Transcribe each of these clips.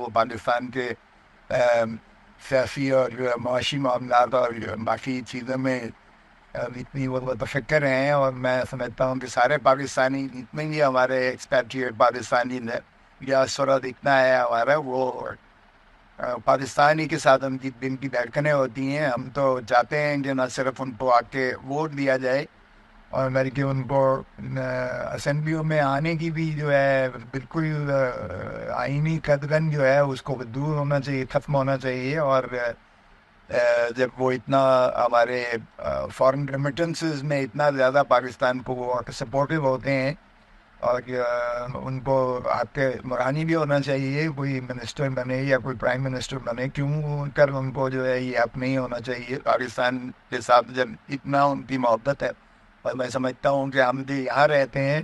وہ پاکستان کے سیاسی اور معاشی معاملات اور باقی چیزوں میں اتنی وہ متفکر ہیں، اور میں سمجھتا ہوں کہ سارے پاکستانی جتنے بھی ہمارے ایکسپیٹریٹ پاکستانی ڈیاسپورا اتنا ہے ہمارا، وہ پاکستانی کے ساتھ ان کی دن کی دھڑکنیں ہوتی ہیں. ہم تو چاہتے ہیں کہ نہ صرف ان کو آ کے ووٹ دیا جائے، اور بلکہ ان کو اسمبلیوں میں آنے کی بھی جو ہے بالکل آئینی قدغن جو ہے اس کو دور ہونا چاہیے، ختم ہونا چاہیے. اور جب وہ اتنا ہمارے فارن ریمیٹنسز میں اتنا زیادہ پاکستان کو وہ سپورٹو ہوتے ہیں، اور ان کو آپ کے مرانی بھی ہونا چاہیے، کوئی منسٹر بنے یا کوئی پرائم منسٹر بنے، کیوں کر ان کو جو ہے یہ حق نہیں ہونا چاہیے پاکستان کے ساتھ جب اتنا ان کی محبت ہے. اور میں سمجھتا ہوں کہ ہم جو یہاں رہتے ہیں،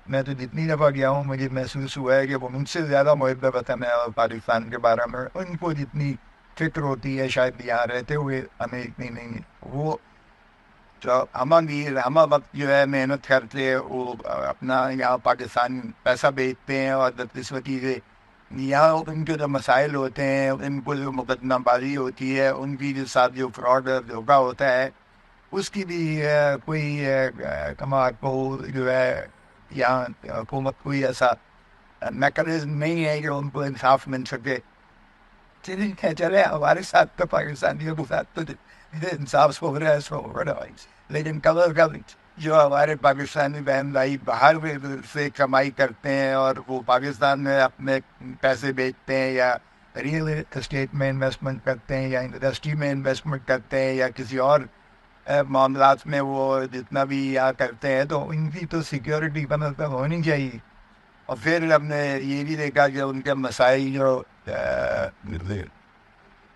میں تو جتنی دفعہ گیا ہوں مجھے محسوس ہوا ہے کہ وہ مجھ سے زیادہ محب وطن ہے، اور پاکستان کے بارے میں ان کو جتنی فکر ہوتی ہے شاید یہاں رہتے ہوئے ہمیں اتنی نہیں ہے. وہ جو ہم وقت جو ہے محنت کرتے ہیں، وہ اپنا یہاں پاکستان پیسہ بیچتے ہیں، اور بدقسمتی سے یہاں ان کے جو مسائل ہوتے ہیں، ان کو جو مقدمہ بازی ہوتی ہے، ان کی جو ساتھ جو فراڈ اور دھوکہ ہوتا ہے، اس کی بھی کوئی کما کو جو ہے یہاں حکومت کوئی ایسا میکانزم نہیں ہے کہ ان کو انصاف مل سکے. چلے ہمارے ساتھ تو پاکستانیوں کے ساتھ تو انصاف ہو رہا ہے، سو ہو رہا ہے، لیکن کم از کم جو ہمارے پاکستانی بہن بھائی باہر سے کمائی کرتے ہیں اور وہ پاکستان میں اپنے پیسے بیچتے ہیں، یا ریئل اسٹیٹ میں انویسٹمنٹ کرتے ہیں، یا انڈسٹری میں انویسٹمنٹ کرتے ہیں، یا کسی اور معاملات میں وہ جتنا بھی یہاں کرتے ہیں، تو ان کی تو سیکیورٹی کم از کم ہونی چاہیے. اور پھر ہم نے یہ بھی دیکھا کہ ان کے مسائل جو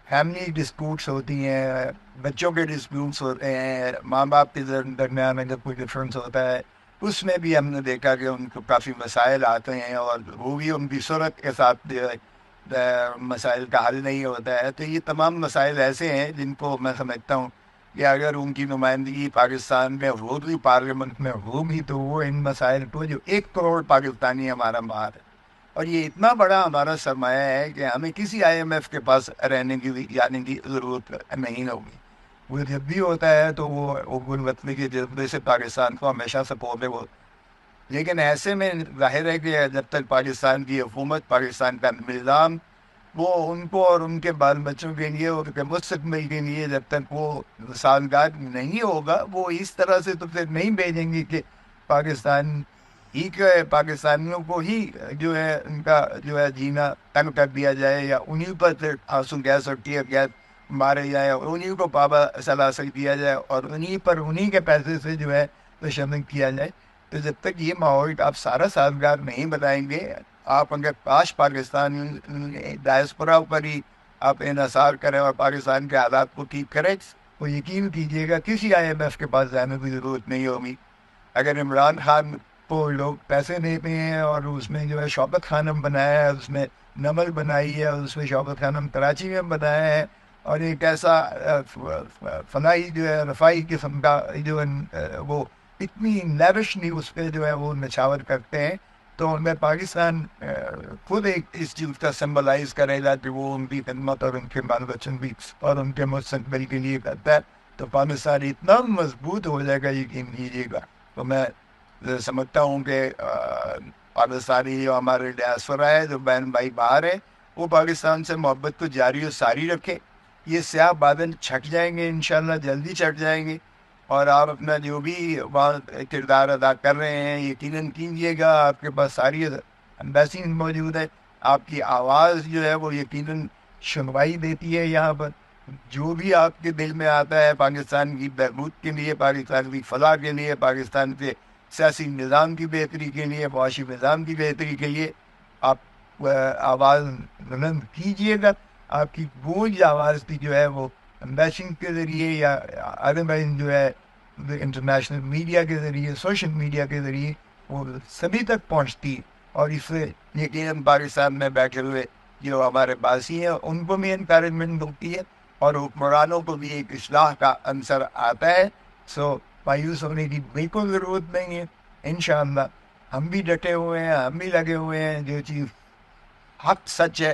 فیملی ڈسپیوٹس ہوتی ہیں، بچوں کے ڈسپیوٹس ہوتے ہیں، ماں باپ کے درمیان اگر کوئی ڈفرینس ہوتا ہے، اس میں بھی ہم نے دیکھا کہ ان کو کافی مسائل آتے ہیں، اور وہ بھی ان کی صورت کے ساتھ جو ہے مسائل کا حل نہیں ہوتا ہے. تو یہ تمام مسائل ایسے ہیں جن کو میں سمجھتا ہوں کہ اگر ان کی نمائندگی پاکستان میں ہوگی، پارلیمنٹ میں ہوگی، تو وہ ان مسائل کو جو 1 کروڑ پاکستانی ہمارا مار ہے، اور یہ اتنا بڑا ہمارا سرمایہ ہے کہ ہمیں کسی IMF کے پاس رہنے کی جانے کی ضرورت نہیں ہوگی. وہ جب بھی ہوتا ہے تو وہ وطنی کے جذبے سے پاکستان کو ہمیشہ سپورٹ ہے وہ. لیکن ایسے میں ظاہر ہے کہ جب تک پاکستان کی حکومت، پاکستان کا نظام، وہ ان کو اور ان کے بال بچوں کے لیے اور ان کے مستقبل کے لیے جب تک وہ سازگار نہیں ہوگا، وہ اس طرح سے تو پھر نہیں بھیجیں گے کہ پاکستان ہی کے پاکستانیوں کو ہی جو ہے ان کا جو ہے جینا تنگ کر دیا جائے، یا انہیں پر پھر آنسو گیس اور ٹیئر گیس مارے جائے، اور انہیں کو پابا سلاسل دیا جائے، اور انہیں پر انہیں کے پیسے سے جو ہے تشدد کیا جائے. تو جب تک یہ ماحول آپ سارا سازگار نہیں بتائیں گے، آپ اگر کاش پاکستان ڈائسپورا پر ہی آپ انحصار کریں اور پاکستان کے حالات کو ٹھیک کریں، تو یقین کیجیے گا کسی IMF کے پاس جانے کی ضرورت نہیں ہوگی. اگر عمران خان کو لوگ پیسے دیتے ہیں، اور اس میں جو ہے شوکت خانم بنایا ہے، اس میں نمل بنائی ہے، اور اس میں شوکت خانم کراچی میں بنایا ہے، اور ایک ایسا فلائی جو ہے رفائی قسم کا جو وہ اتنی لیوشلی اس پہ جو ہے وہ نچھاور کرتے ہیں، تو ان میں پاکستان خود ایک اس چیز کا سمبلائز کرے گا کہ وہ ان کی خدمت اور ان کے بال بچوں کی اور ان کے مستقبل کے لیے کرتا ہے. تو پاکستان اتنا مضبوط ہو جائے گا، یقین کیجیے گا. تو میں سمجھتا ہوں کہ پاکستانی جو ہمارے ڈیاسپورا ہے، جو بہن بھائی باہر ہے، وہ پاکستان سے محبت کو جاری و ساری رکھے. یہ سیاہ بادل چھٹ جائیں گے، انشاءاللہ جلدی چھٹ جائیں گے، اور آپ اپنا جو بھی وہاں کردار ادا کر رہے ہیں یقیناً کیجیے گا. آپ کے پاس ساری ایمبیسی موجود ہے، آپ کی آواز جو ہے وہ یقیناً سنوائی دیتی ہے یہاں پر. جو بھی آپ کے دل میں آتا ہے پاکستان کی بہبود کے لیے، پاکستان کی فلاح کے لیے، پاکستان کے سیاسی نظام کی بہتری کے لیے، معاشی نظام کی بہتری کے لیے، آپ آواز بلند کیجیے گا. آپ کی گونج آواز کی جو ہے وہ ایمبیسنگ کے ذریعے یا ادروائز جو ہے انٹرنیشنل میڈیا کے ذریعے، سوشل میڈیا کے ذریعے وہ سبھی تک پہنچتی ہے. اور اس سے یقیناً پاکستان میں بیٹھے ہوئے جو ہمارے باسی ہیں ان کو بھی انکریجمنٹ ہوتی ہے، اور حکمرانوں کو بھی ایک اصلاح کا عنصر آتا ہے. سو مایوس ہونے کی بالکل ضرورت نہیں ہے. انشاءاللہ ہم بھی ڈٹے ہوئے ہیں، ہم بھی لگے ہوئے ہیں. جو چیز حق سچ ہے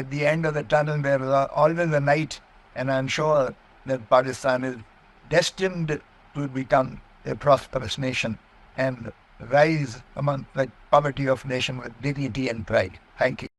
at the end of the tunnel there is always a light, and I'm sure that Pakistan is destined to become a prosperous nation and rise among the poverty of nation with dignity and pride. Thank you.